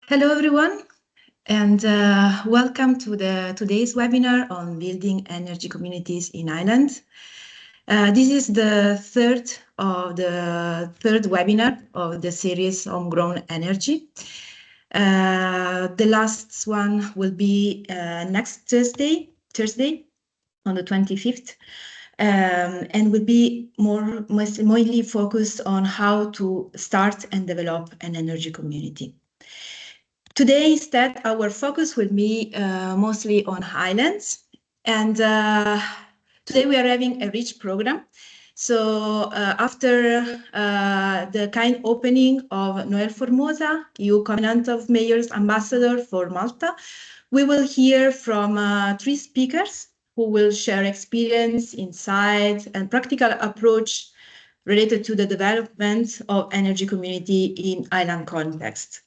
Hello, everyone, and welcome to today's webinar on building energy communities in Ireland. This is the third webinar of the series Homegrown Energy. The last one will be next Thursday on the 25th. And will be mainly focused on how to start and develop an energy community. Today, instead, our focus will be mostly on islands. And today we are having a rich program. So after the kind opening of Noel Formosa, EU Covenant of Mayors Ambassador for Malta, we will hear from three speakers who will share experience, insights, and practical approach related to the development of energy community in island context.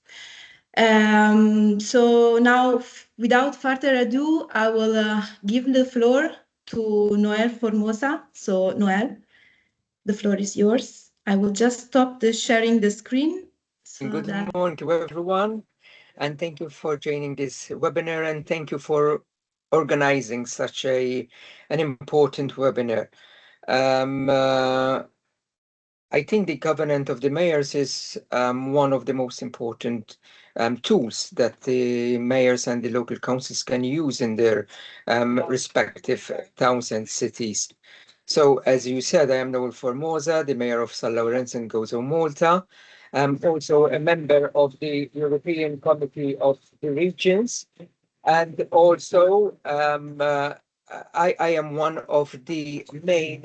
So now, without further ado, I will give the floor to Noel Formosa. So Noel, the floor is yours. I will just stop sharing the screen. Good morning to everyone, and thank you for joining this webinar, and thank you for organizing such an important webinar. I think the Covenant of the Mayors is one of the most important tools that the mayors and the local councils can use in their respective towns and cities. So, as you said, I am Noel Formosa, the mayor of San Lorenzo and Gozo, Malta. I'm also a member of the European Committee of the Regions, and also I am one of the main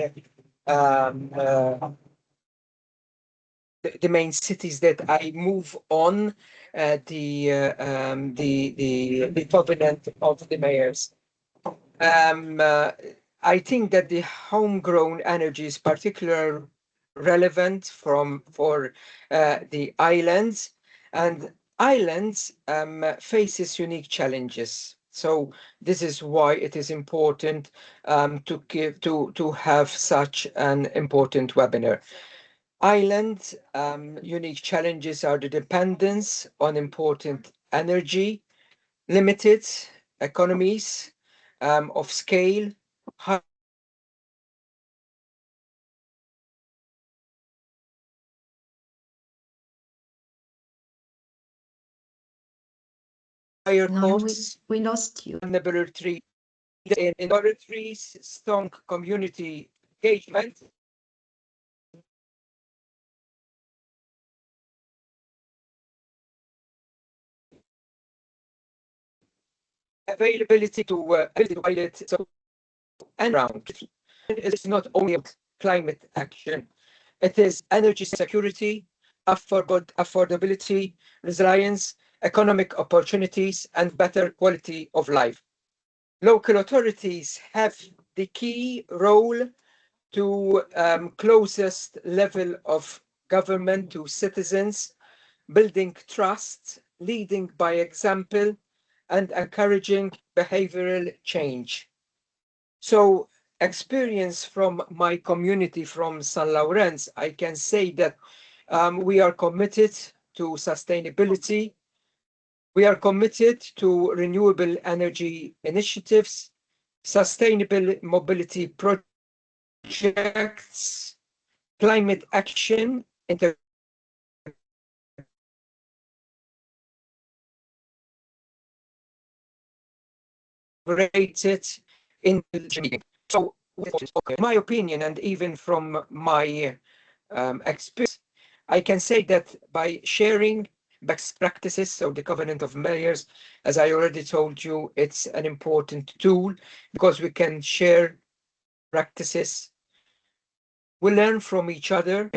the main cities that I move on the covenant of the mayors. I think that the homegrown energy is particularly relevant for the islands, and islands faces unique challenges. So this is why it is important to have such an important webinar. Islands' unique challenges are the dependence on important energy, limited economies of scale, higher costs, we lost you. In order to strong community engagement, availability to pilot and round. It's not only about climate action, it is energy security, affordability, resilience, economic opportunities, and better quality of life. Local authorities have the key role to closest level of government to citizens, building trust, leading by example, and encouraging behavioral change. So, experience from my community from San Lorenzo, I can say that we are committed to sustainability. We are committed to renewable energy initiatives, sustainable mobility projects, climate action, integrated in so in my opinion, and even from my experience, I can say that by sharing best practices, so the Covenant of Mayors, as I already told you, it's an important tool because we can share practices, we learn from each other,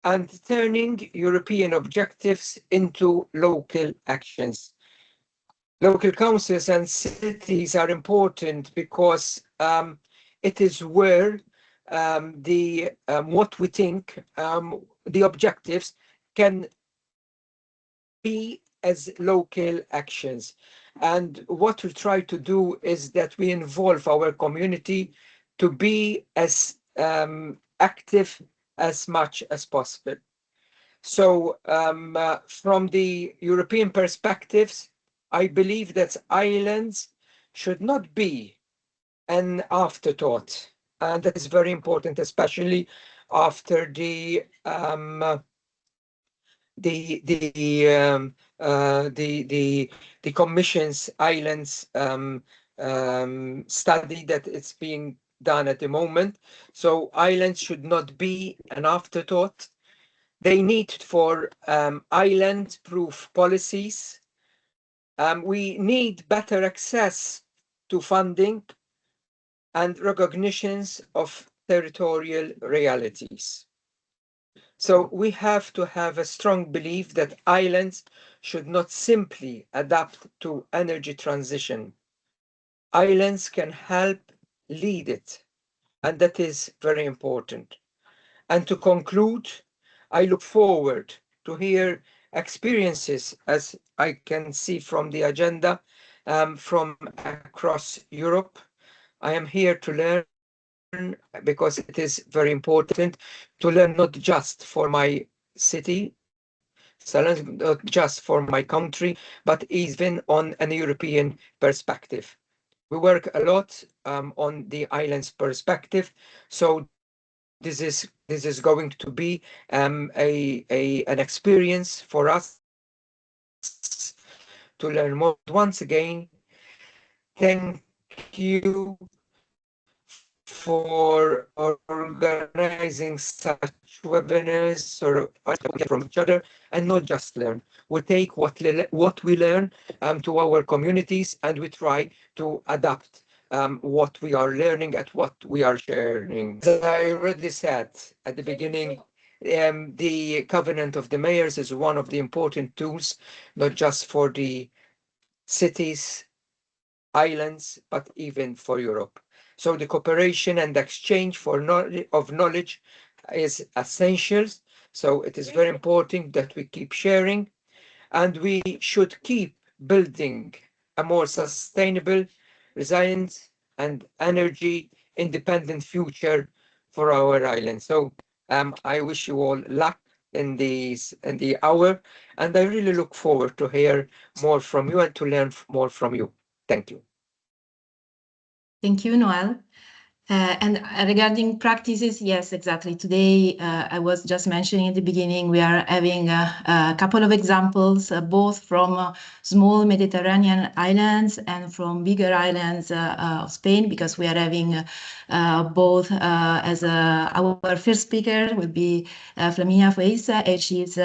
and turning European objectives into local actions. Local councils and cities are important because it is where what we think the objectives can be as local actions. And what we try to do is that we involve our community to be as active as much as possible. So from the European perspectives, I believe that islands should not be an afterthought, and that is very important, especially after the Commission's islands study that it's being done at the moment. So islands should not be an afterthought. They need for island-proof policies. We need better access to funding and recognitions of territorial realities. So we have to have a strong belief that islands should not simply adapt to energy transition. Islands can help lead it, and that is very important. And to conclude, I look forward to hear experiences, as I can see from the agenda, from across Europe. I am here to learn because it is very important to learn not just for my city, not just for my country, but even on an European perspective. We work a lot on the island's perspective, so this is going to be an experience for us to learn more. Once again, thank you for organizing such webinars or from each other, and not just learn. We take what we learn to our communities, and we try to adapt what we are learning at what we are sharing. As I already said at the beginning, the Covenant of the Mayors is one of the important tools, not just for the cities, islands, but even for Europe. So the cooperation and exchange of knowledge is essential. So it is very important that we keep sharing, and we should keep building a more sustainable, resilient, and energy independent future for our island. So I wish you all luck in the hour, and I really look forward to hear more from you and to learn more from you. Thank you. Thank you, Noel. And regarding practices, yes, exactly. Today, I was just mentioning at the beginning, we are having a couple of examples, both from small Mediterranean islands and from bigger islands of Spain, because we are having both as our first speaker will be Flaminia Feiza, and she's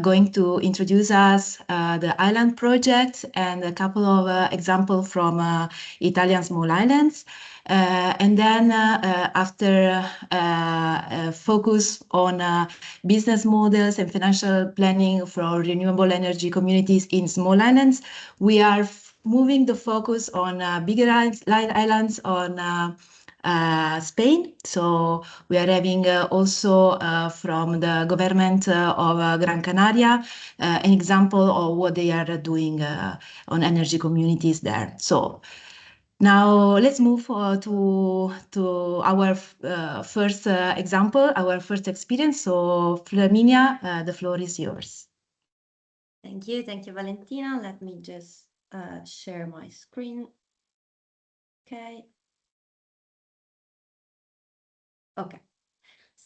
going to introduce us the island project and a couple of examples from Italian small islands. And then after focus on business models and financial planning for renewable energy communities in small islands, we are moving the focus on bigger islands on Spain. So we are having also from the government of Gran Canaria an example of what they are doing on energy communities there. So now let's move to our first example, our first experience. So Flaminia, the floor is yours. Thank you, Valentina. Let me just share my screen. Okay.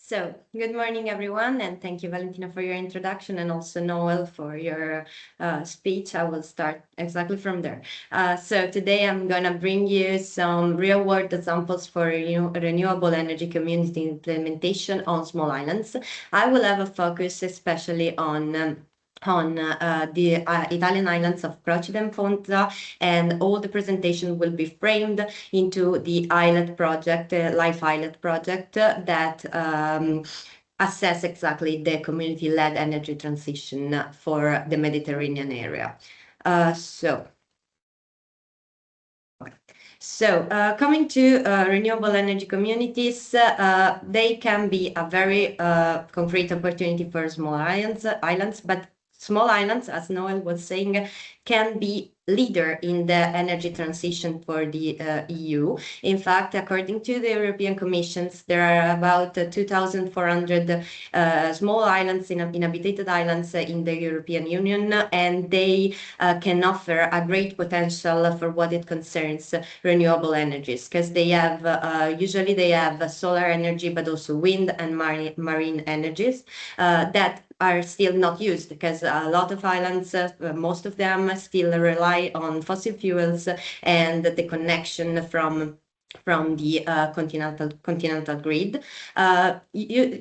So, good morning, everyone, and thank you, Valentina, for your introduction, and also Noel for your speech. I will start exactly from there. So today I'm going to bring you some real-world examples for renewable energy community implementation on small islands. I will have a focus especially on the Italian islands of Procida and Ponza, and all the presentation will be framed into the ISLET project, Life ISLET project that assess exactly the community-led energy transition for the Mediterranean area. Coming to renewable energy communities, they can be a very concrete opportunity for small islands, but small islands, as Noel was saying, can be leader in the energy transition for the EU. In fact, according to the European Commission, there are about 2,400 small islands, inhabited islands in the European Union, and they can offer a great potential for what it concerns renewable energies, because they have usually they have solar energy, but also wind and marine energies that are still not used, because a lot of islands, most of them still rely on fossil fuels and the connection from the continental grid.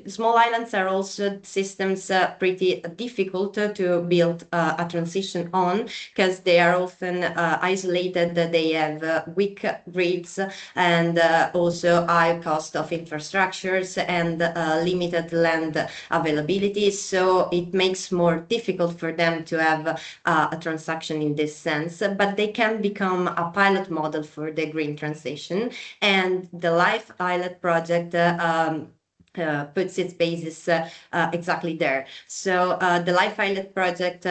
Small islands are also systems pretty difficult to build a transition on, because they are often isolated, they have weak grids, and also high cost of infrastructures and limited land availability. So it makes more difficult for them to have a transaction in this sense, but they can become a pilot model for the green transition. And the Life ISLET project puts its basis exactly there. So the Life ISLET project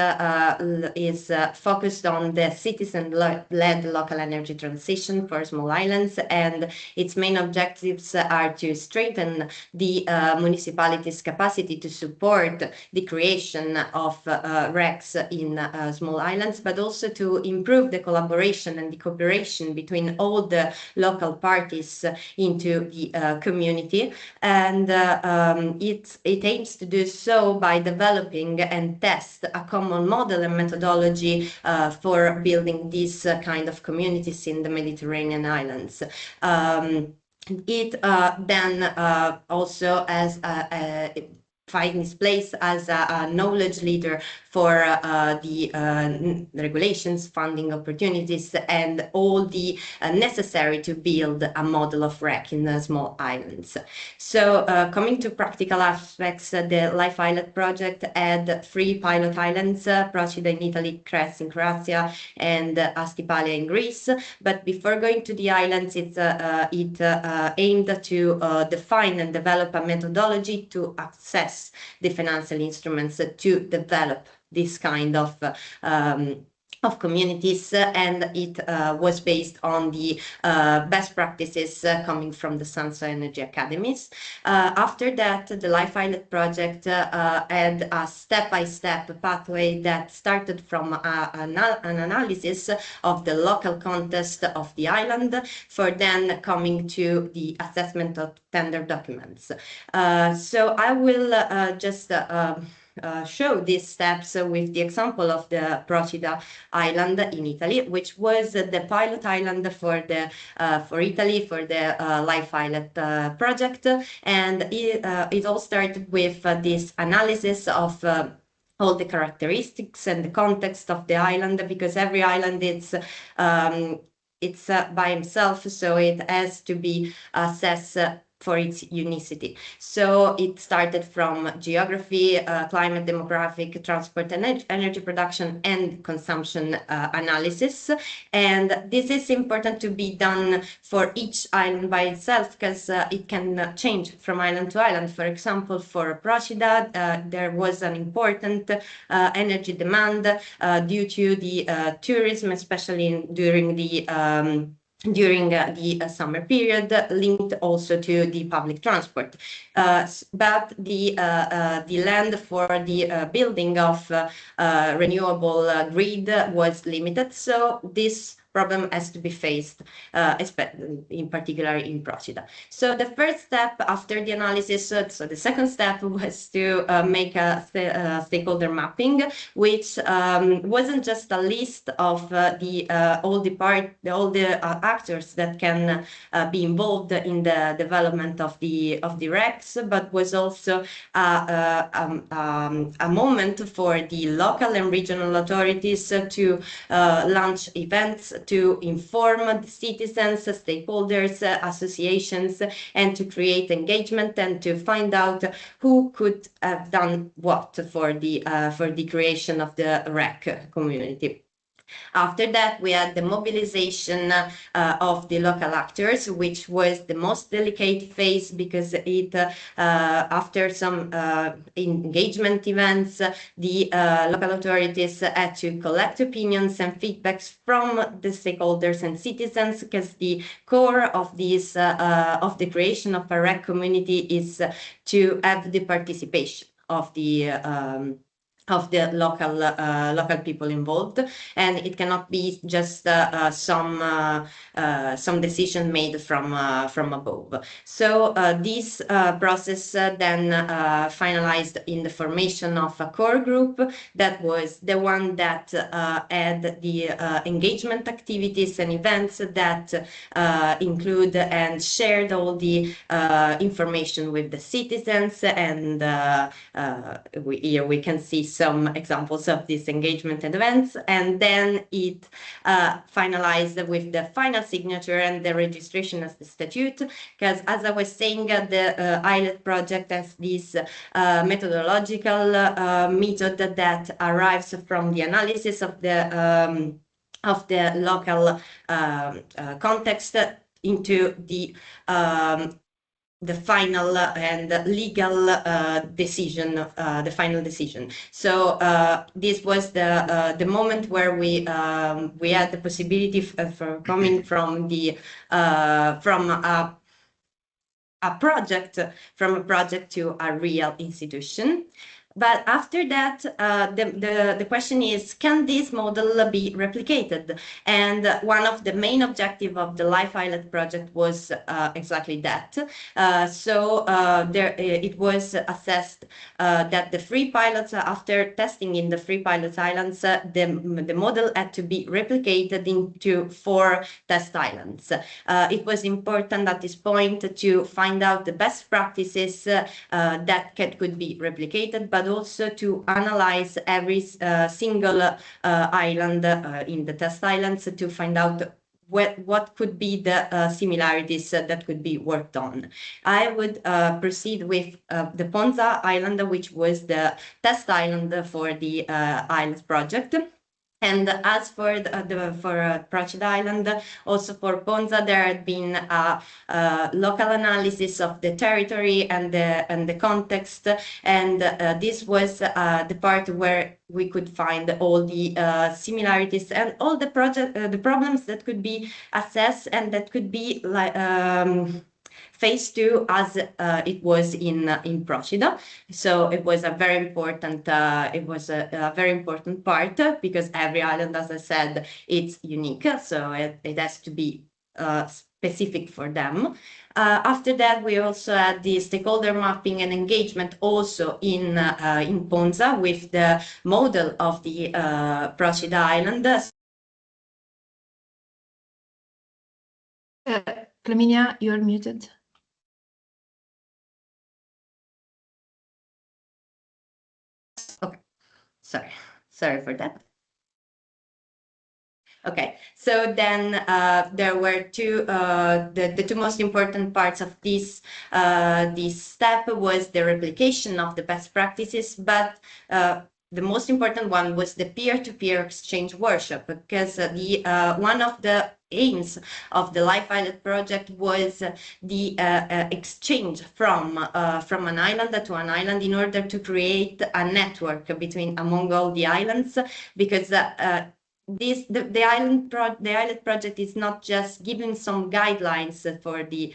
is focused on the citizen-led local energy transition for small islands, and its main objectives are to strengthen the municipalities' capacity to support the creation of RECs in small islands, but also to improve the collaboration and the cooperation between all the local parties into the community. And it aims to do so by developing and test a common model and methodology for building these kind of communities in the Mediterranean islands. It then also has finds its place as a knowledge leader for the regulations, funding opportunities, and all the necessary to build a model of REC in the small islands. So coming to practical aspects, the Life ISLET project had 3 pilot islands, Procida in Italy, Cres in Croatia, and Astipalia in Greece. But before going to the islands, it aimed to define and develop a methodology to access the financial instruments to develop this kind of communities, and it was based on the best practices coming from the Sansa Energy Academies. After that, the Life ISLET project had a step-by-step pathway that started from an analysis of the local context of the island, for then coming to the assessment of tender documents. So I will just show these steps with the example of the Procida island in Italy, which was the pilot island for Italy for the Life ISLET project. And it all started with this analysis of all the characteristics and the context of the island, because every island it's by himself, so it has to be assessed for its unicity. So it started from geography, climate, demographic, transport, and energy production and consumption analysis. And this is important to be done for each island by itself, because it can change from island to island. For example, for Procida, there was an important energy demand due to the tourism, especially during the summer period, linked also to the public transport. But the land for the building of renewable grid was limited, so this problem has to be faced, in particular in Procida. So the first step after the analysis, so the second step was to make a stakeholder mapping, which wasn't just a list of all the actors that can be involved in the development of the RECs, but was also a moment for the local and regional authorities to launch events, to inform the citizens, stakeholders, associations, and to create engagement and to find out who could have done what for the creation of the REC community. After that, we had the mobilization of the local actors, which was the most delicate phase because it, after some engagement events, the local authorities had to collect opinions and feedbacks from the stakeholders and citizens, because the core of this, of the creation of a REC community is to have the participation of the local people involved, and it cannot be just some decision made from above. So this process then finalized in the formation of a core group that was the one that had the engagement activities and events that include and shared all the information with the citizens, and here we can see some examples of these engagement and events, and then it finalized with the final signature and the registration as the statute, because as I was saying, the ISLET project has this methodological method that arrives from the analysis of the local context into the final and legal decision, the final decision. So this was the moment where we had the possibility for coming from the from a project to a real institution. But after that, the question is, can this model be replicated? And one of the main objectives of the Life ISLET project was exactly that. It was assessed that the free pilots, after testing in the free pilot islands, the model had to be replicated into 4 test islands. It was important at this point to find out the best practices that could be replicated, but also to analyze every single island in the test islands to find out what could be the similarities that could be worked on. I would proceed with the Ponza Island, which was the test island for the ISLET project. And as for Procida Island, also for Ponza, there had been a local analysis of the territory and the context, and this was the part where we could find all the similarities and all the problems that could be assessed and that could be like phase 2 as it was in Procida. So it was a very important part, because every island, as I said, it's unique, so it has to be specific for them. After that, we also had the stakeholder mapping and engagement also in Ponza with the model of the Procida Island. Flaminia, you are muted. Okay, sorry for that. Okay, so then there were the two most important parts of this step was the replication of the best practices, but the most important one was the peer-to-peer exchange workshop, because one of the aims of the Life ISLET project was the exchange from an island to an island in order to create a network among all the islands, because the ISLET project is not just giving some guidelines for the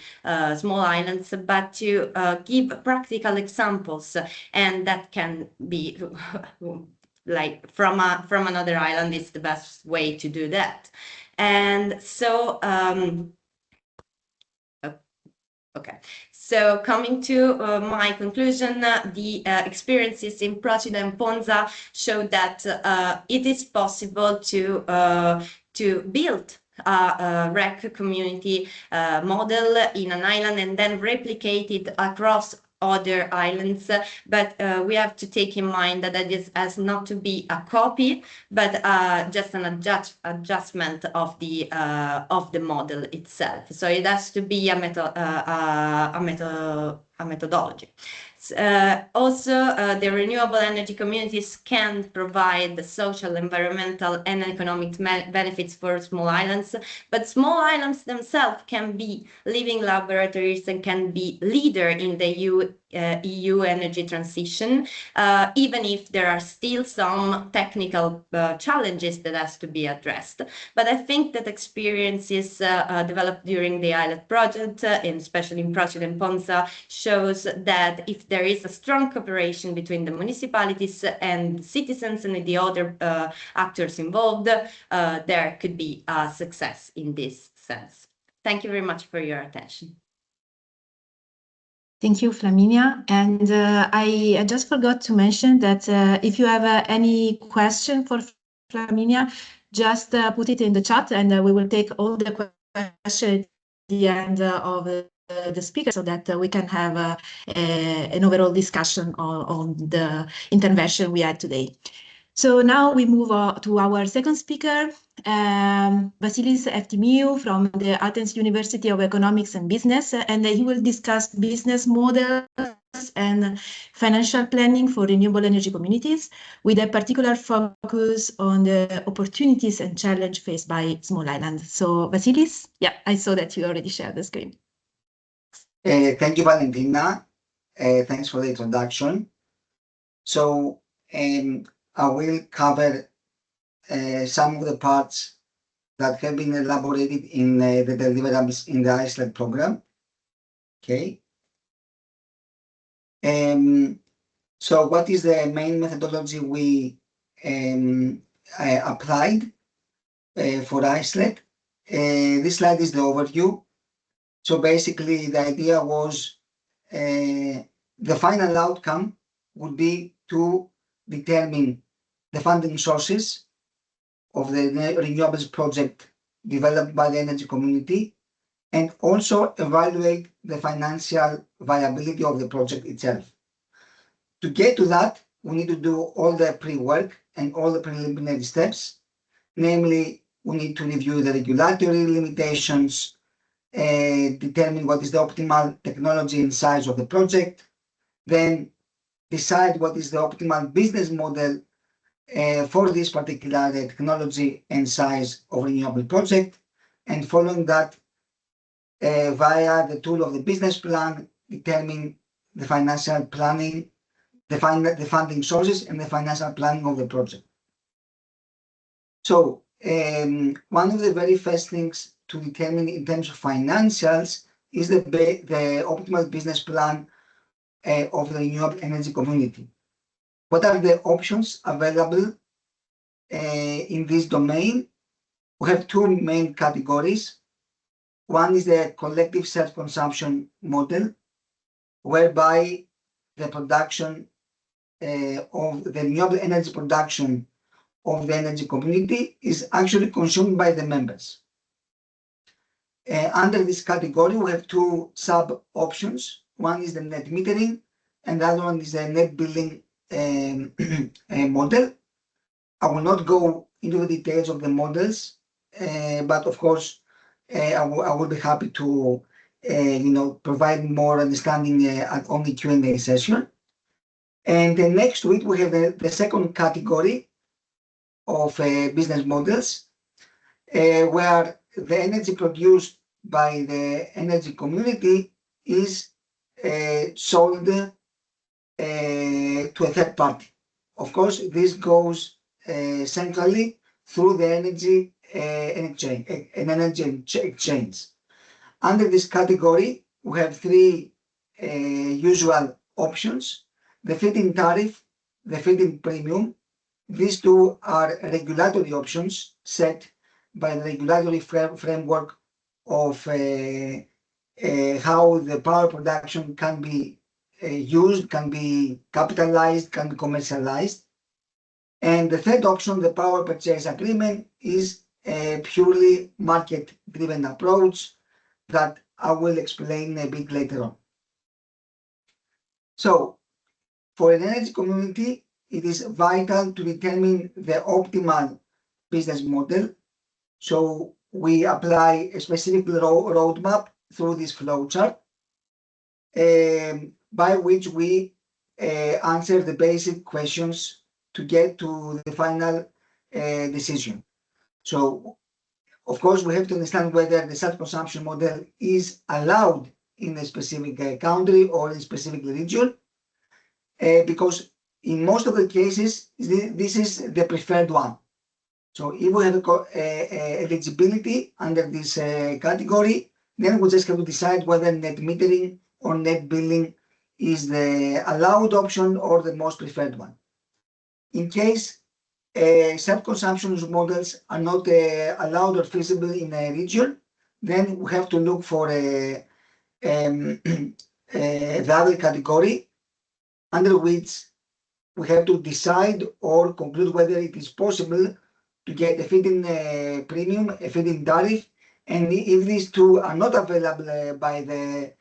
small islands, but to give practical examples, and that can be like from another island is the best way to do that. And so okay, so coming to my conclusion, the experiences in Procida and Ponza show that it is possible to build a REC community model in an island and then replicate it across other islands, but we have to take in mind that this has not to be a copy, but just an adjustment of the model itself. So it has to be a methodology. The renewable energy communities can provide the social, environmental, and economic benefits for small islands, but small islands themselves can be living laboratories and can be leader in the EU energy transition, even if there are still some technical challenges that has to be addressed. But I think that experiences developed during the ISLET project, and especially in Procida and Ponza, shows that if there is a strong cooperation between the municipalities and citizens and the other actors involved, there could be a success in this sense. Thank you very much for your attention. Thank you, Flaminia. And I just forgot to mention that if you have any question for Flaminia, just put it in the chat, and we will take all the questions at the end of the speaker, so that we can have an overall discussion on the intervention we had today. So now we move to our second speaker, Vasilis Eftimiou from the Athens University of Economics and Business, and he will discuss business models and financial planning for renewable energy communities, with a particular focus on the opportunities and challenges faced by small islands. So Vasilis, yeah, I saw that you already shared the screen. Thank you, Valentina. Thanks for the introduction. So I will cover some of the parts that have been elaborated in the deliverables in the ISLET program. Okay. So what is the main methodology we applied for ISLET? This slide is the overview. So basically, the idea was the final outcome would be to determine the funding sources of the renewables project developed by the energy community, and also evaluate the financial viability of the project itself. To get to that, we need to do all the pre-work and all the preliminary steps. Namely, we need to review the regulatory limitations, determine what is the optimal technology and size of the project, then decide what is the optimal business model for this particular technology and size of renewable project, and following that, via the tool of the business plan, determine the financial planning, the funding sources, and the financial planning of the project. So one of the very first things to determine in terms of financials is the optimal business plan of the renewable energy community. What are the options available in this domain? We have two main categories. One is the collective self-consumption model, whereby the production of the renewable energy production of the energy community is actually consumed by the members. Under this category, we have two sub-options. One is the net metering, and the other one is the net billing model. I will not go into the details of the models, but of course, I will be happy to provide more understanding on the Q&A session. And then next to it, we have the second category of business models, where the energy produced by the energy community is sold to a third party. Of course, this goes centrally through the energy exchange. Under this category, we have three usual options: the feed-in tariff, the feed-in premium. These two are regulatory options set by the regulatory framework of how the power production can be used, can be capitalized, can be commercialized. And the third option, the power purchase agreement, is a purely market-driven approach that I will explain a bit later on. So, for an energy community, it is vital to determine the optimal business model. So we apply a specific roadmap through this flowchart, by which we answer the basic questions to get to the final decision. So, of course, we have to understand whether the self-consumption model is allowed in a specific country or in a specific region, because in most of the cases, this is the preferred one. So if we have eligibility under this category, then we just have to decide whether net metering or net billing is the allowed option or the most preferred one. In case self-consumption models are not allowed or feasible in a region, then we have to look for the other category, under which we have to decide or conclude whether it is possible to get a feed-in premium, a feed-in tariff, and if these two are not available by the,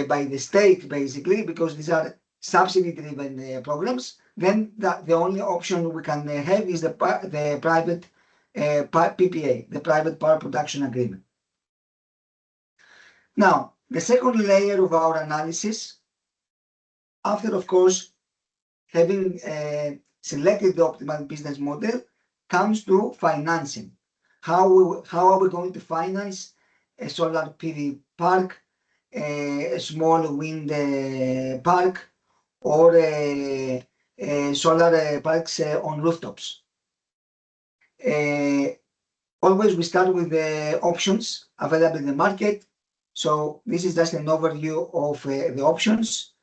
by the state, basically, because these are subsidy-driven programs, then the only option we can have is the private PPA, the private power production agreement. Now, the second layer of our analysis, after, of course, having selected the optimal business model, comes to financing. How are we going to finance a solar PV park, a small wind park, or solar parks on rooftops? Always we start with the options available in the market. So this is just an overview of the options.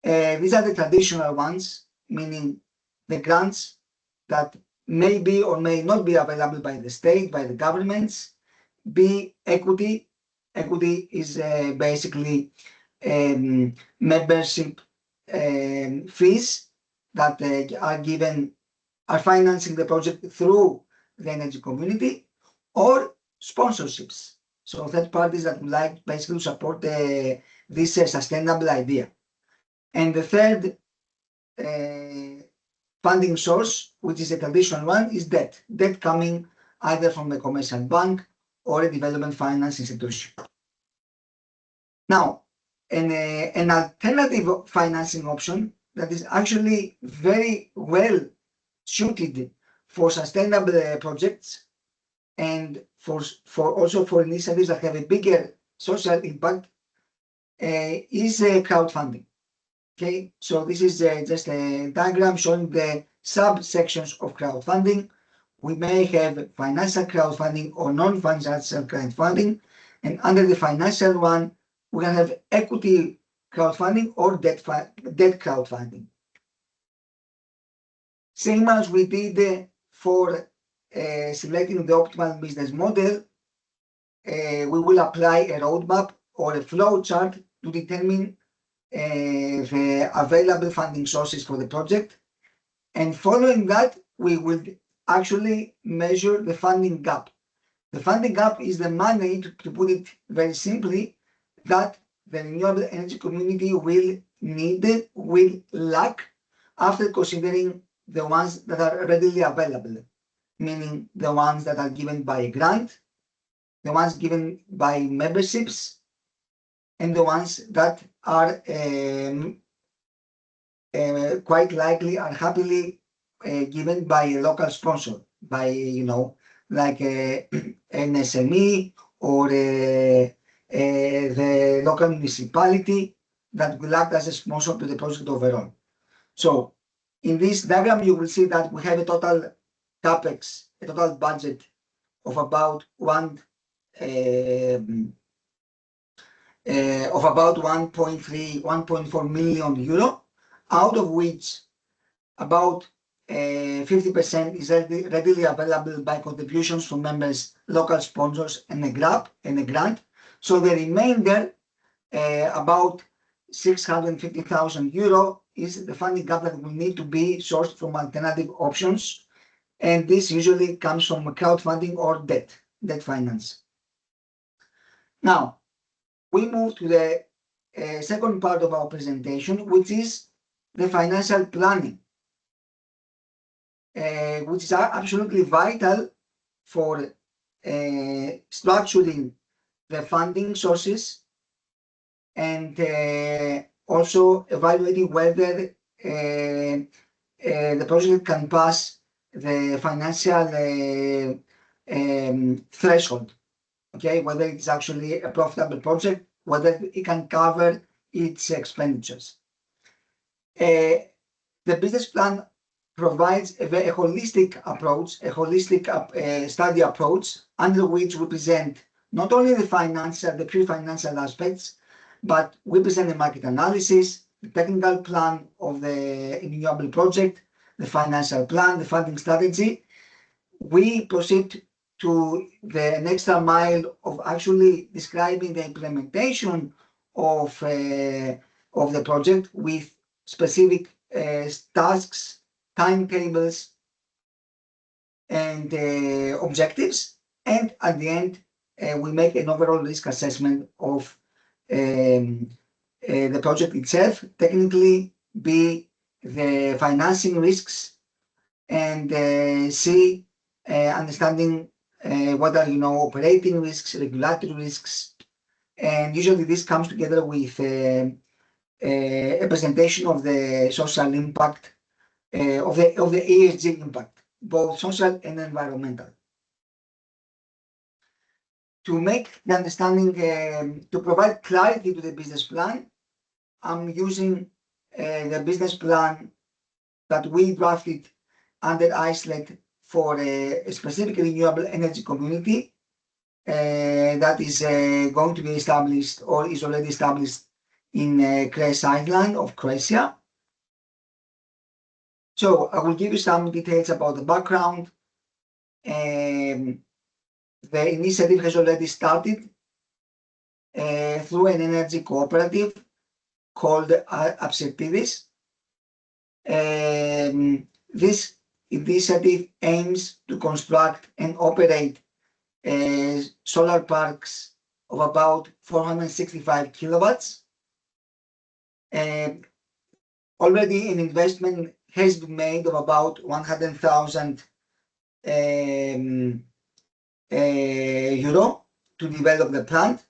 These are the traditional ones, meaning the grants that may be or may not be available by the state, by the governments. B, equity. Equity is basically membership fees that are financing the project through the energy community, or sponsorships. So third parties that would like basically to support this sustainable idea. And the third funding source, which is a traditional one, is debt. Debt coming either from a commercial bank or a development finance institution. Now, an alternative financing option that is actually very well suited for sustainable projects and also for initiatives that have a bigger social impact is crowdfunding. Okay, so this is just a diagram showing the subsections of crowdfunding. We may have financial crowdfunding or non-financial crowdfunding, and under the financial one, we're going to have equity crowdfunding or debt crowdfunding. Same as we did for selecting the optimal business model, we will apply a roadmap or a flow chart to determine the available funding sources for the project. And following that, we will actually measure the funding gap. The funding gap is the money, to put it very simply, that the renewable energy community will lack after considering the ones that are readily available, meaning the ones that are given by a grant, the ones given by memberships, and the ones that are quite likely are happily given by a local sponsor, by like an SME or the local municipality that will act as a sponsor to the project overall. So in this diagram, you will see that we have a total capex, a total budget of about 1.4 million euro, out of which about 50% is readily available by contributions from members, local sponsors, and a grant. So the remainder, about 650,000 euro, is the funding gap that will need to be sourced from alternative options, and this usually comes from crowdfunding or debt finance. Now, we move to the second part of our presentation, which is the financial planning, which is absolutely vital for structuring the funding sources and also evaluating whether the project can pass the financial threshold, okay, whether it's actually a profitable project, whether it can cover its expenditures. The business plan provides a very holistic approach, a holistic study approach, under which we present not only the pure financial aspects, but we present the market analysis, the technical plan of the renewable project, the financial plan, the funding strategy. We proceed to the extra mile of actually describing the implementation of the project with specific tasks, timetables, and objectives. And at the end, we make an overall risk assessment of the project itself, technically B, the financing risks, and C, understanding what are operating risks, regulatory risks, and usually this comes together with a presentation of the social impact of the ESG impact, both social and environmental. To make the understanding, to provide clarity to the business plan, I'm using the business plan that we drafted under ISLET for a specific renewable energy community that is going to be established or is already established in Kres Island of Croatia. So I will give you some details about the background. The initiative has already started through an energy cooperative called Apsirtidis. This initiative aims to construct and operate solar parks of about 465 kilowatts. Already an investment has been made of about 100,000 euro to develop the plant.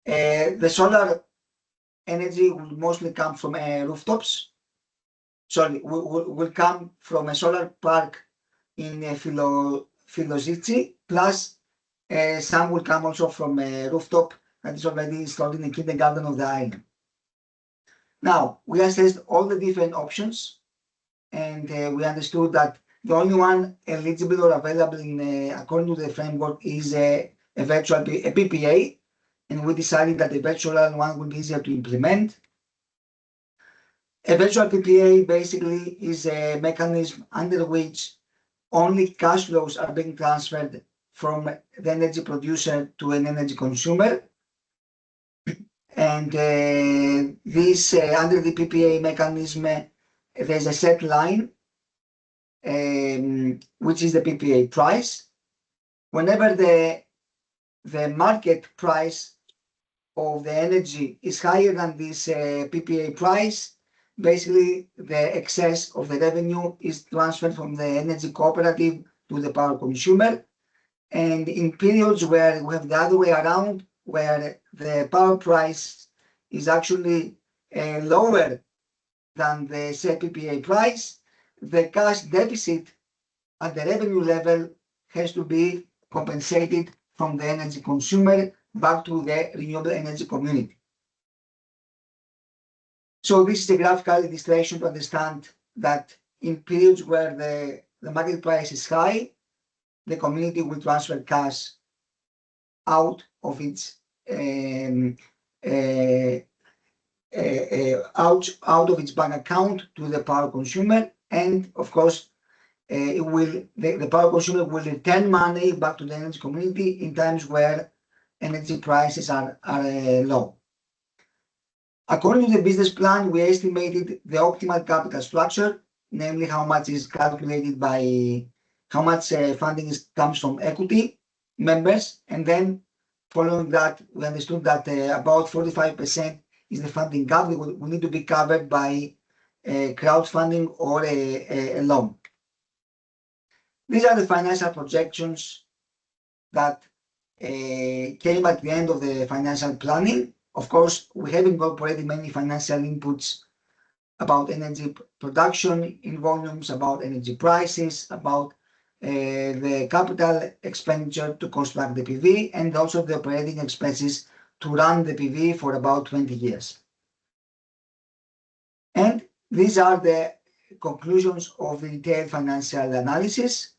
The solar energy will mostly come from rooftops. Sorry, will come from a solar park in Philozici, plus some will come also from a rooftop that is already installed in the kindergarten of the island. Now, we assessed all the different options, and we understood that the only one eligible or available according to the framework is a virtual PPA, and we decided that the virtual one would be easier to implement. A virtual PPA basically is a mechanism under which only cash flows are being transferred from the energy producer to an energy consumer. And this under the PPA mechanism, there's a set line, which is the PPA price. Whenever the market price of the energy is higher than this PPA price, basically the excess of the revenue is transferred from the energy cooperative to the power consumer. And in periods where we have the other way around, where the power price is actually lower than the set PPA price, the cash deficit at the revenue level has to be compensated from the energy consumer back to the renewable energy community. So this is a graphical illustration to understand that in periods where the market price is high, the community will transfer cash out of its out of its bank account to the power consumer, and of course, the power consumer will return money back to the energy community in times where energy prices are low. According to the business plan, we estimated the optimal capital structure, namely how much is calculated by how much funding comes from equity members, and then following that, we understood that about 45% is the funding gap that will need to be covered by crowdfunding or a loan. These are the financial projections that came at the end of the financial planning Of course, we have incorporated many financial inputs about energy production in volumes, about energy prices, about the capital expenditure to construct the PV, and also the operating expenses to run the PV for about 20 years. And these are the conclusions of the detailed financial analysis.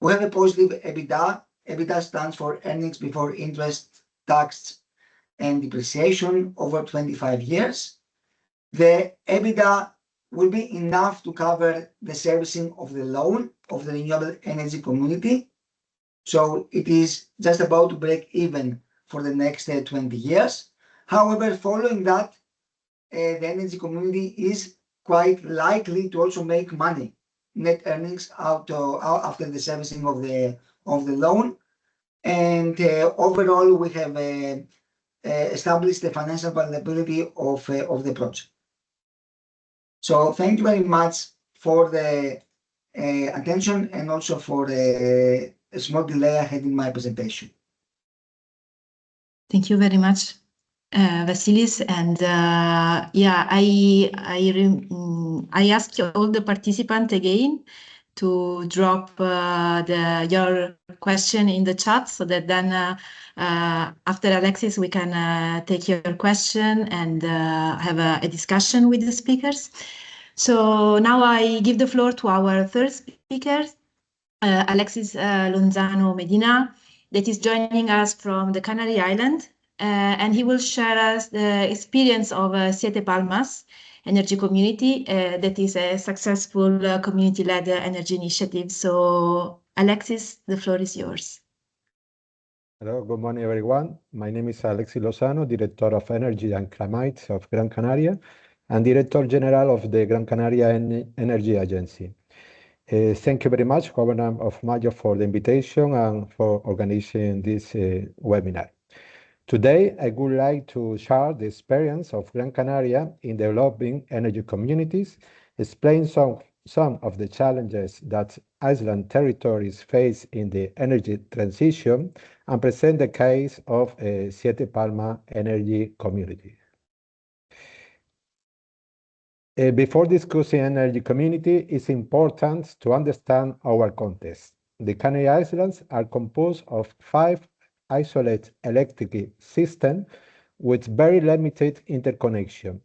We have a positive EBITDA. EBITDA stands for earnings before interest, tax, and depreciation over 25 years. The EBITDA will be enough to cover the servicing of the loan of the renewable energy community. So it is just about to break even for the next 20 years. However, following that, the energy community is quite likely to also make money, net earnings out after the servicing of the loan. And overall, we have established the financial viability of the project. So thank you very much for the attention and also for a small delay ahead in my presentation. Thank you very much, Vasilis. And yeah, I ask all the participants again to drop your question in the chat, so that then after Alexis we can take your question and have a discussion with the speakers. So now I give the floor to our third speaker, Alexis Lonzano Medina, that is joining us from the Canary Islands, and he will share us the experience of Siete Palmas Energy Community, that is a successful community-led energy initiative. So, Alexis, the floor is yours. Hello, good morning, everyone. My name is Alexis Lozano, Director of Energy and Climate of Gran Canaria, and Director General of the Gran Canaria Energy Agency. Thank you very much, Governor of Mayo, for the invitation and for organizing this webinar. Today, I would like to share the experience of Gran Canaria in developing energy communities, explain some of the challenges that island territories face in the energy transition, and present the case of Siete Palmas Energy Community. Before discussing energy community, it's important to understand our context. The Canary Islands are composed of 5 isolated electric systems with very limited interconnection.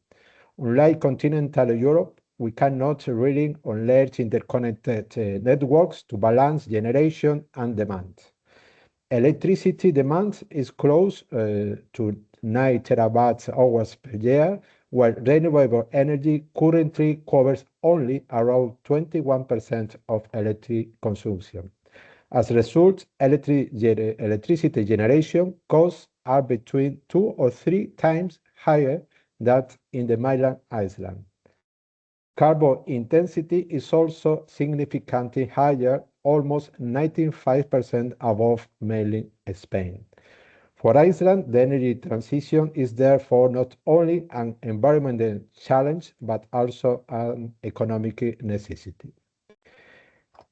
Unlike continental Europe, we cannot rely on large interconnected networks to balance generation and demand. Electricity demand is close to 9 terawatt-hours per year, while renewable energy currently covers only around 21% of electric consumption. As a result, electricity generation costs are between 2 or 3 times higher than in the mainland island. Carbon intensity is also significantly higher, almost 95% above mainland Spain. For Iceland, the energy transition is therefore not only an environmental challenge, but also an economic necessity.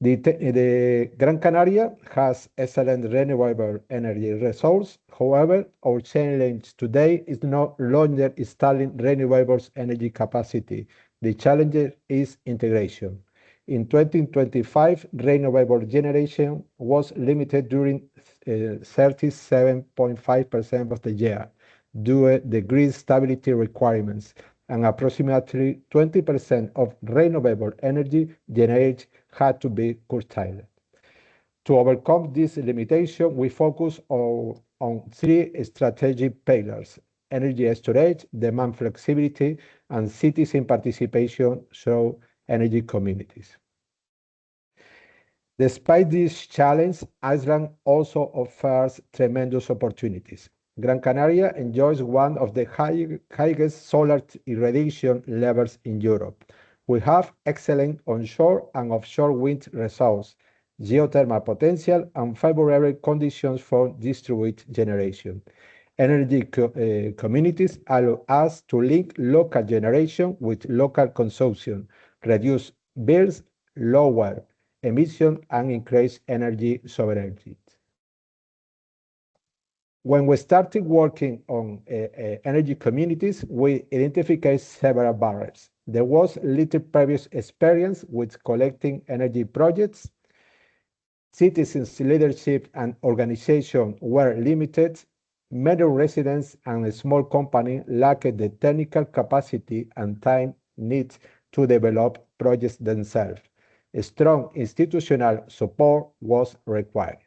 The Gran Canaria has excellent renewable energy resources. However, our challenge today is no longer installing renewables energy capacity. The challenge is integration. In 2025, renewable generation was limited during 37.5% of the year due to the grid stability requirements, and approximately 20% of renewable energy generated had to be curtailed. To overcome this limitation, we focus on 3 strategic pillars: energy storage, demand flexibility, and citizen participation through energy communities. Despite this challenge, Iceland also offers tremendous opportunities. Gran Canaria enjoys one of the highest solar irradiation levels in Europe. We have excellent onshore and offshore wind resources, geothermal potential, and favorable conditions for distributed generation. Energy communities allow us to link local generation with local consumption, reduce bills, lower emissions, and increase energy sovereignty. When we started working on energy communities, we identified several barriers. There was little previous experience with collecting energy projects. Citizens' leadership and organization were limited. Many residents and a small company lacked the technical capacity and time needed to develop projects themselves. A strong institutional support was required.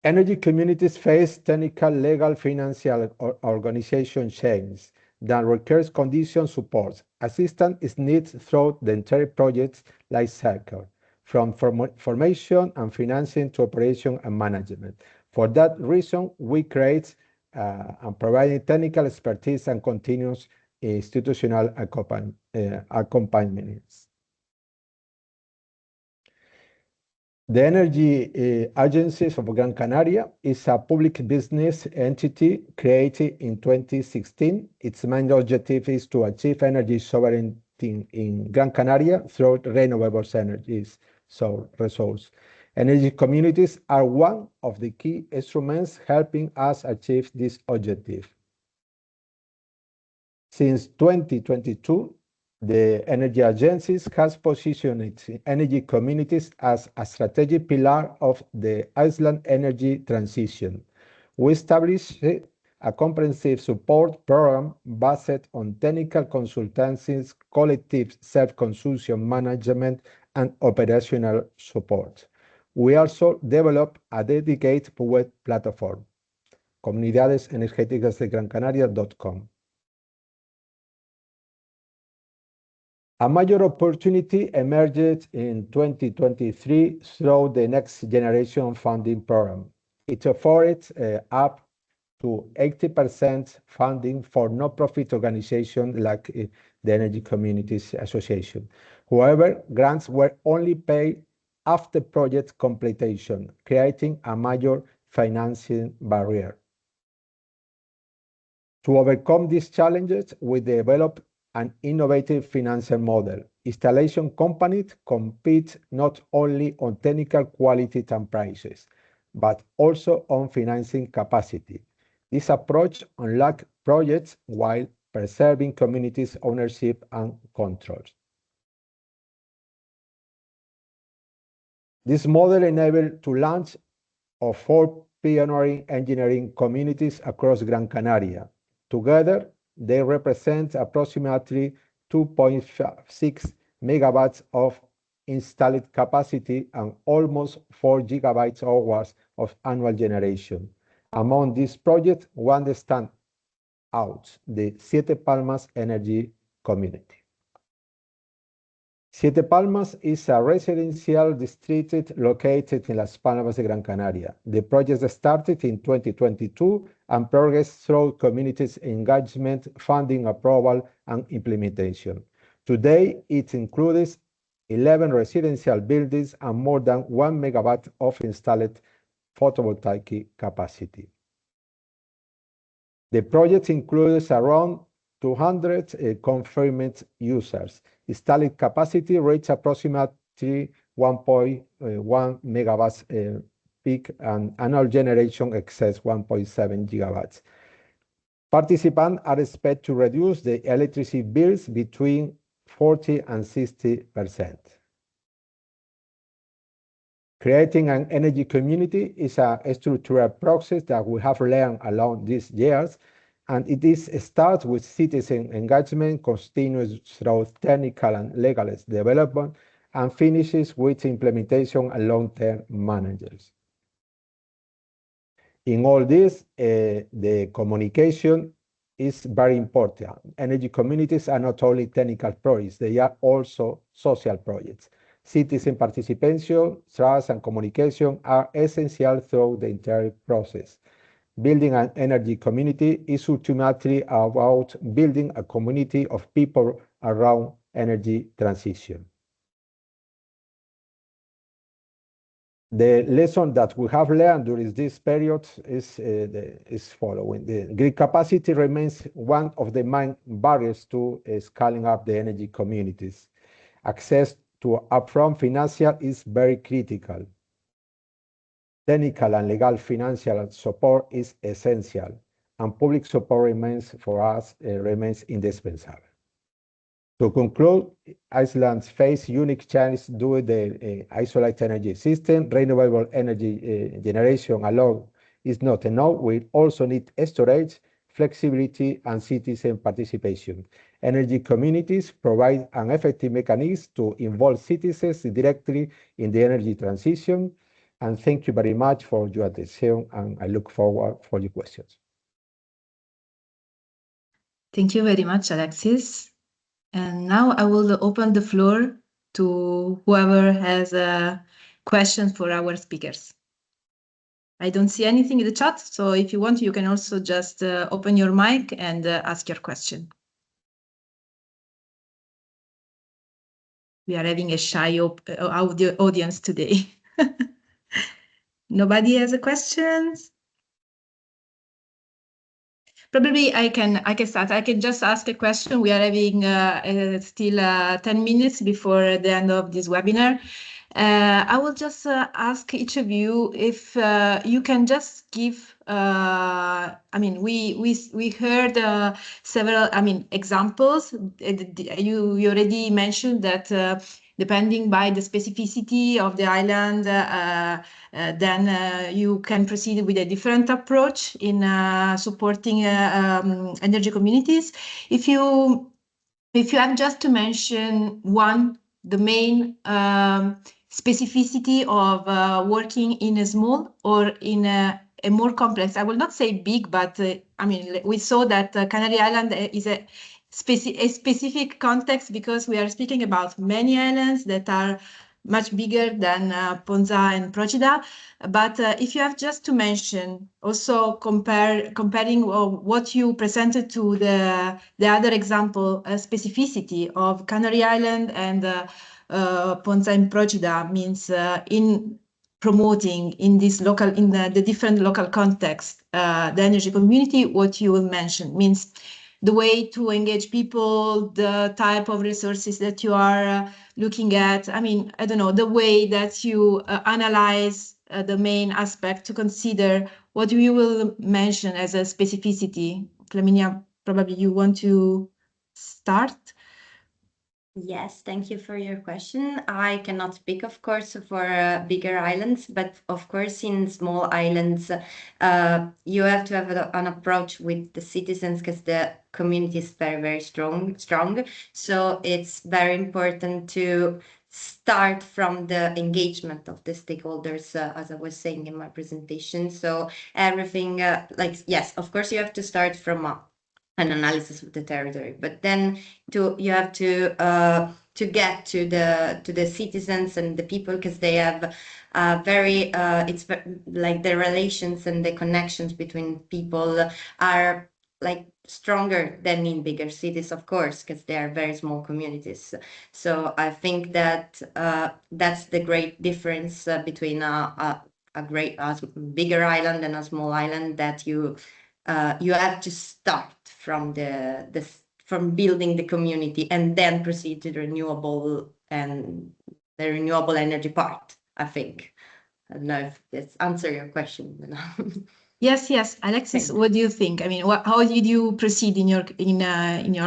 Energy communities face technical, legal, financial, or organization change that requires condition support. Assistance is needed throughout the entire project life cycle, from formation and financing to operation and management. For that reason, we create and provide technical expertise and continuous institutional accompaniments. The Energy Agencies of Gran Canaria is a public business entity created in 2016. Its main objective is to achieve energy sovereignty in Gran Canaria through renewable energies resources. Energy communities are one of the key instruments helping us achieve this objective. Since 2022, the energy agencies has positioned energy communities as a strategic pillar of the island energy transition. We established a comprehensive support program based on technical consultancies, collective self-consumption management, and operational support. We also developed a dedicated web platform, comunidadesenergeticasdegranCanaria.com. A major opportunity emerged in 2023 through the Next Generation Funding Program. It offered up to 80% funding for non-profit organizations like the Energy Communities Association. However, grants were only paid after project completion, creating a major financing barrier. To overcome these challenges, we developed an innovative financial model. Installation companies compete not only on technical quality and prices, but also on financing capacity. This approach unlocks projects while preserving communities' ownership and control. This model enabled to launch of 4 pioneering engineering communities across Gran Canaria. Together, they represent approximately 2.6 megawatts of installed capacity and almost 4 gigawatt hours of annual generation. Among these projects, one stands out, the Siete Palmas Energy Community. Siete Palmas is a residential district located in Las Palmas de Gran Canaria. The project started in 2022 and progressed through communities engagement, funding approval, and implementation. Today, it includes 11 residential buildings and more than 1 megawatt of installed photovoltaic capacity. The project includes around 200 confirmed users. Installed capacity reached approximately 1.1 megawatts peak, and annual generation excess 1.7 gigawatts. Participants are expected to reduce the electricity bills between 40 and 60%. Creating an energy community is a structural process that we have learned along these years, and it starts with citizen engagement, continues through technical and legal development, and finishes with implementation and long-term managers. In all this, the communication is very important. Energy communities are not only technical projects, they are also social projects. Citizen participation, trust, and communication are essential throughout the entire process. Building an energy community is ultimately about building a community of people around energy transition. The lesson that we have learned during this period is following. The grid capacity remains one of the main barriers to scaling up the energy communities. Access to upfront financial is very critical. Technical and legal financial support is essential, and public support remains for us remains indispensable. To conclude, Iceland faces unique challenges due to the isolated energy system. Renewable energy generation alone is not enough. We also need storage, flexibility, and citizen participation. Energy communities provide an effective mechanism to involve citizens directly in the energy transition. And thank you very much for your attention, and I look forward for your questions. Thank you very much, Alexis. And now I will open the floor to whoever has a question for our speakers. I don't see anything in the chat, so if you want, you can also just open your mic and ask your question. We are having a shy audience today. Nobody has a question? Probably I can start. I can just ask a question. We are having still 10 minutes before the end of this webinar. I will just ask each of you if you can just give. I mean, we heard several. I mean, examples. You already mentioned that. Depending by the specificity of the island, then you can proceed with a different approach in supporting energy communities. If you have just to mention the main specificity of working in a small or in a more complex, I will not say big, but I mean, we saw that Canary Island is a specific context because we are speaking about many islands that are much bigger than Ponza and Procida. But if you have just to mention, also comparing what you presented to the other example, specificity of Canary Island and Ponza and Procida means in promoting in this local, in the different local context, the energy community, what you will mention means the way to engage people, the type of resources that you are looking at. I mean, I don't know, the way that you analyze the main aspect to consider what you will mention as a specificity. Flaminia, probably you want to start? Yes, thank you for your question. I cannot speak, of course, for bigger islands, but of course, in small islands, you have to have an approach with the citizens because the community is very, very strong. So it's very important to start from the engagement of the stakeholders, as I was saying in my presentation. So everything, yes, of course, you have to start from an analysis of the territory, but then you have to get to the citizens and the people because they have very it's like the relations and the connections between people are like stronger than in bigger cities, of course, because they are very small communities. So I think that that's the great difference between a bigger island and a small island, that you have to start from from building the community and then proceed to the renewable energy part, I think. I don't know if this answers your question. Yes. Alexis, what do you think? I mean, how did you proceed in your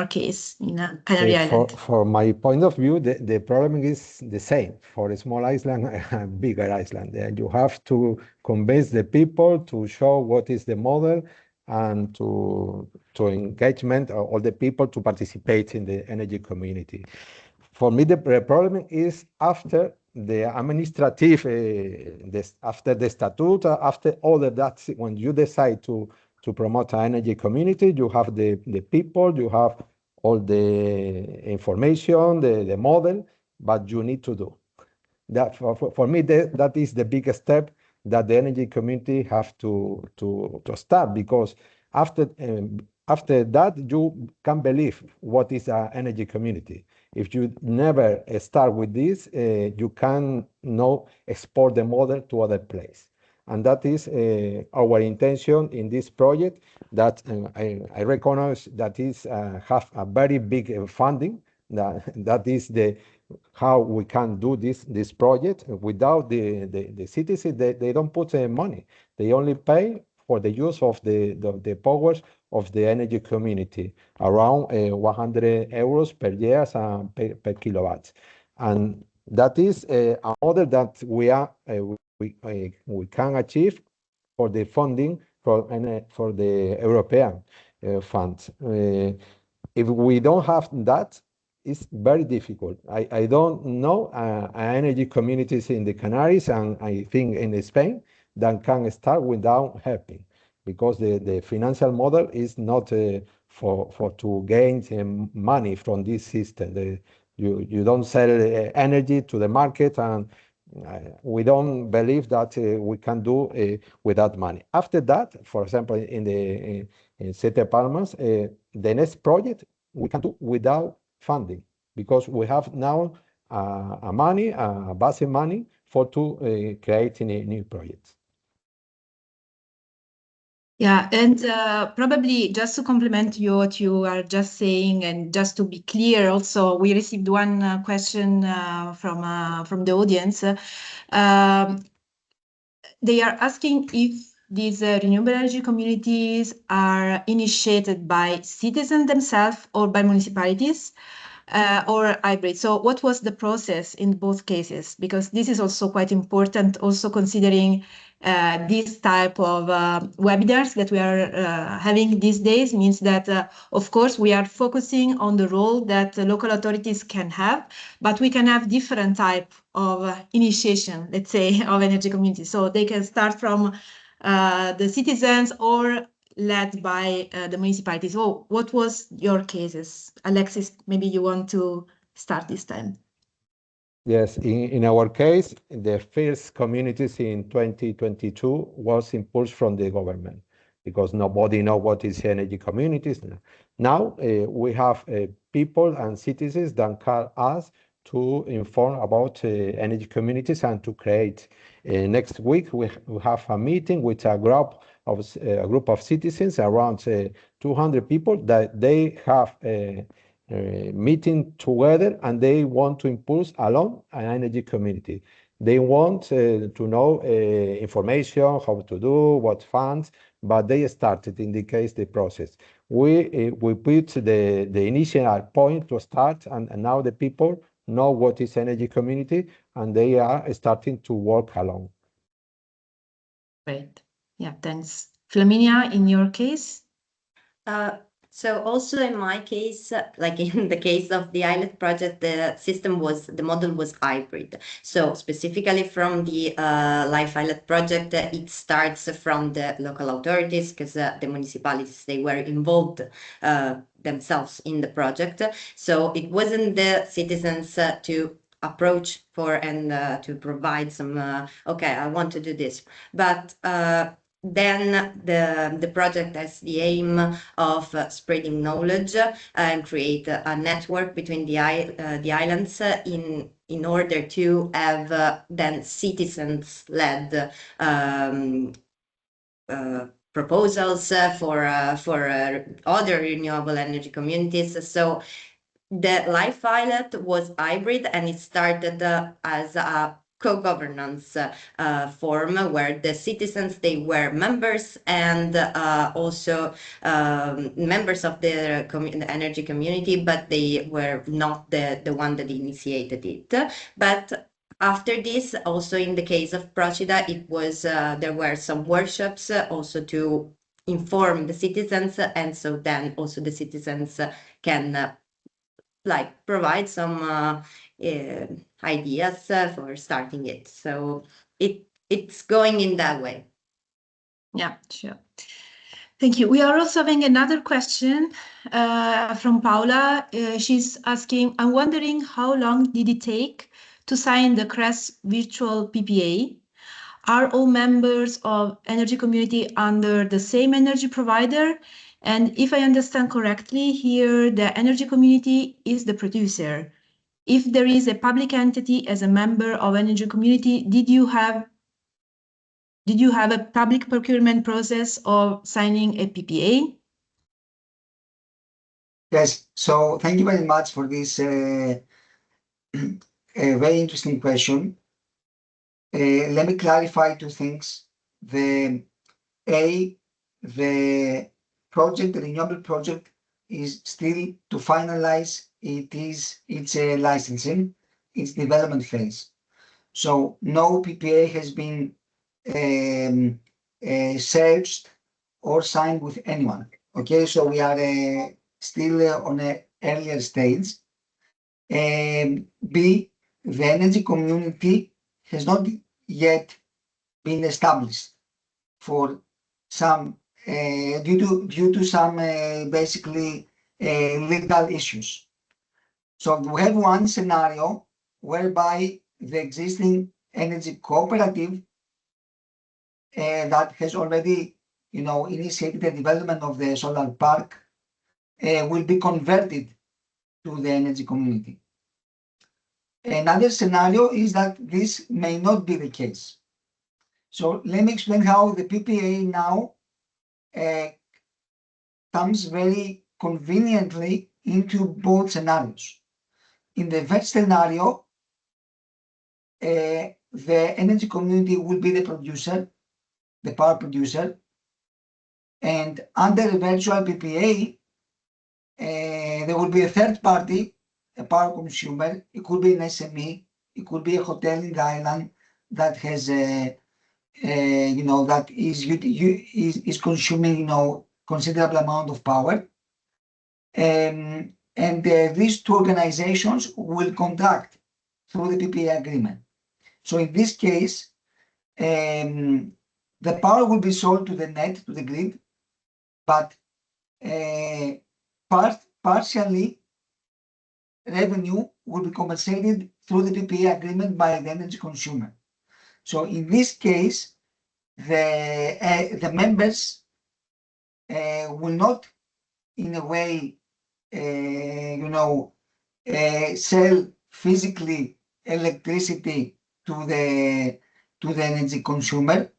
case in Canary Island? For my point of view, the problem is the same for a small island and bigger island. You have to convince the people to show what is the model and to engagement all the people to participate in the energy community. For me, the problem is after the administrative, after the statute, after all of that, when you decide to promote an energy community, you have the people, you have all the information, the model, but you need to do. That for me, that is the biggest step that the energy community have to start, because after that you can believe what is an energy community. If you never start with this, you can not export the model to other place. And that is our intention in this project, that I recognize that is have a very big funding. That is how we can do this project without the citizens. They don't put money. They only pay for the use of the powers of the energy community, around 100 euros per year per kilowatt. And that is a model that we can achieve for the funding for the European funds. If we don't have that, it's very difficult. I don't know energy communities in the Canaries, and I think in Spain, that can start without helping, because the financial model is not for to gain money from this system. You don't sell energy to the market, and we don't believe that we can do without money. After that, for example, in Sete Palmas, the next project we can do without funding, because we have now a basic money for to creating new projects. Yeah, and probably just to complement what you are just saying, and just to be clear, also we received one question from the audience. They are asking if these renewable energy communities are initiated by citizens themselves or by municipalities, or hybrid. So what was the process in both cases? Because this is also quite important, also considering this type of webinars that we are having these days, means that, of course, we are focusing on the role that local authorities can have, but we can have different type of initiation, let's say, of energy communities. So they can start from the citizens or led by the municipalities. So what was your cases? Alexis, maybe you want to start this time. Yes, in our case, the first communities in 2022 was impulsed from the government, because nobody know what is energy communities. Now we have people and citizens that call us to inform about energy communities and to create. Next week we have a meeting with a group of citizens, around 200 people, that they have meeting together, and they want to impulse along an energy community. They want to know information, how to do, what funds, but they started, in the case, the process. We put the initial point to start, and now the people know what is energy community, and they are starting to work along. Great. Yeah, thanks. Flaminia, in your case? So also in my case, like in the case of the ISLET project, the model was hybrid. So specifically from the Life ISLET project, it starts from the local authorities, because the municipalities, they were involved themselves in the project. So it wasn't the citizens to approach for and to provide some, okay, I want to do this. But then the project has the aim of spreading knowledge and create a network between the islands in order to have then citizens-led proposals for other renewable energy communities. So the Life ISLET was hybrid, and it started as a co-governance form where the citizens, they were members and also members of the energy community, but they were not the one that initiated it. But after this, also in the case of Procida, it was there were some workshops also to inform the citizens, and so then also the citizens can like provide some ideas for starting it. So it's going in that way. Yeah, sure. Thank you. We are also having another question from Paula. She's asking, I'm wondering how long did it take to sign the CRES virtual PPA? Are all members of energy community under the same energy provider? And if I understand correctly, here the energy community is the producer. If there is a public entity as a member of energy community, did you have a public procurement process of signing a PPA? Yes, so thank you very much for this a very interesting question. Let me clarify two things. The project, the renewable project, is still to finalize its licensing, its development phase. So no PPA has been searched or signed with anyone. Okay, so we are still on an earlier stage. B, the energy community has not yet been established for some due to some basically legal issues. So we have one scenario whereby the existing energy cooperative that has already, initiated the development of the solar park will be converted to the energy community. Another scenario is that this may not be the case. So let me explain how the PPA now comes very conveniently into both scenarios. In the first scenario, the energy community will be the producer, the power producer, and under a virtual PPA, there will be a third party, a power consumer. It could be an SME, it could be a hotel in the island that has that is consuming considerable amount of power, and these two organizations will contract through the PPA agreement. So in this case, the power will be sold to the net, to the grid, but partially revenue will be compensated through the PPA agreement by the energy consumer. So in this case, the members will not, in a way, sell physically electricity to the energy consumer.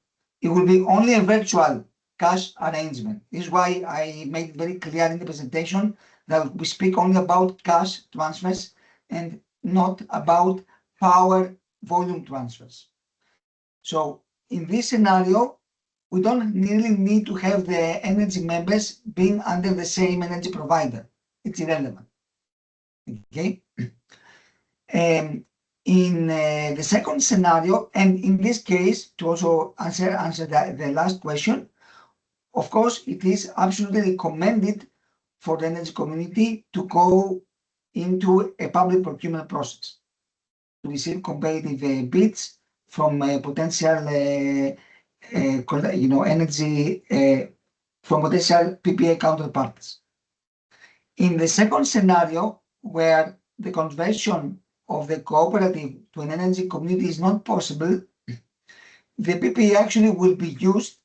It will be only a virtual cash arrangement. This is why I made it very clear in the presentation that we speak only about cash transfers and not about power volume transfers. So in this scenario, we don't really need to have the energy members being under the same energy provider. It's irrelevant. Okay. In the second scenario, and in this case, to also answer the last question, of course, it is absolutely recommended for the energy community to go into a public procurement process to receive competitive bids from potential energy from potential PPA counterparties. In the second scenario, where the conversion of the cooperative to an energy community is not possible, the PPA actually will be used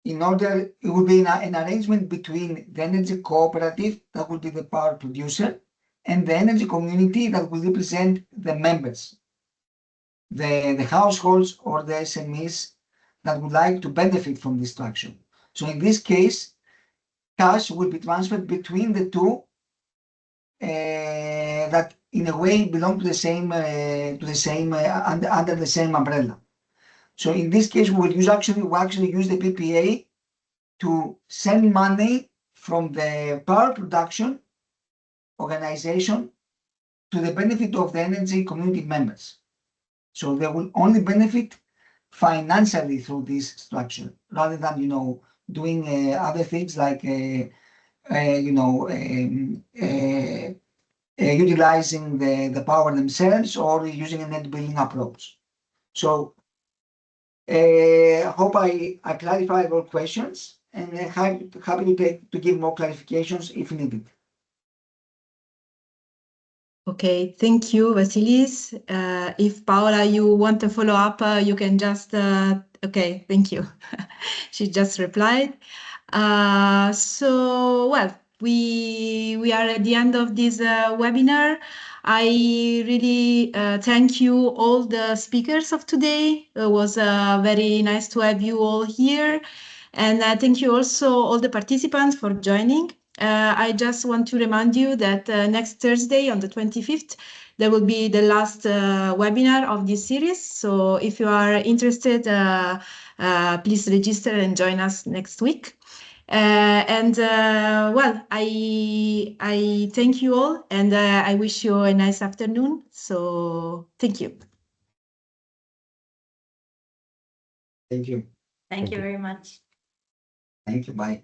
it will be an arrangement between the energy cooperative, that will be the power producer, and the energy community that will represent the members, the households or the SMEs that would like to benefit from this structure. So in this case, cash will be transferred between the two that in a way belong to the same under the same umbrella. So in this case, we actually use the PPA to send money from the power production organization to the benefit of the energy community members. So they will only benefit financially through this structure, rather than doing other things like utilizing the power themselves or using a net billing approach. So hope I clarified all questions, and happy to give more clarifications if needed. Okay, thank you, Vasilis. If Paola, you want to follow up, you can just, okay, thank you. She just replied. So, well, we are at the end of this webinar. I really thank you all the speakers of today. It was very nice to have you all here. And thank you also all the participants for joining. I just want to remind you that next Thursday on the 25th, there will be the last webinar of this series. So if you are interested, please register and join us next week. Well, I thank you all, and I wish you a nice afternoon. So thank you. Thank you. Thank you very much. Thank you. Bye.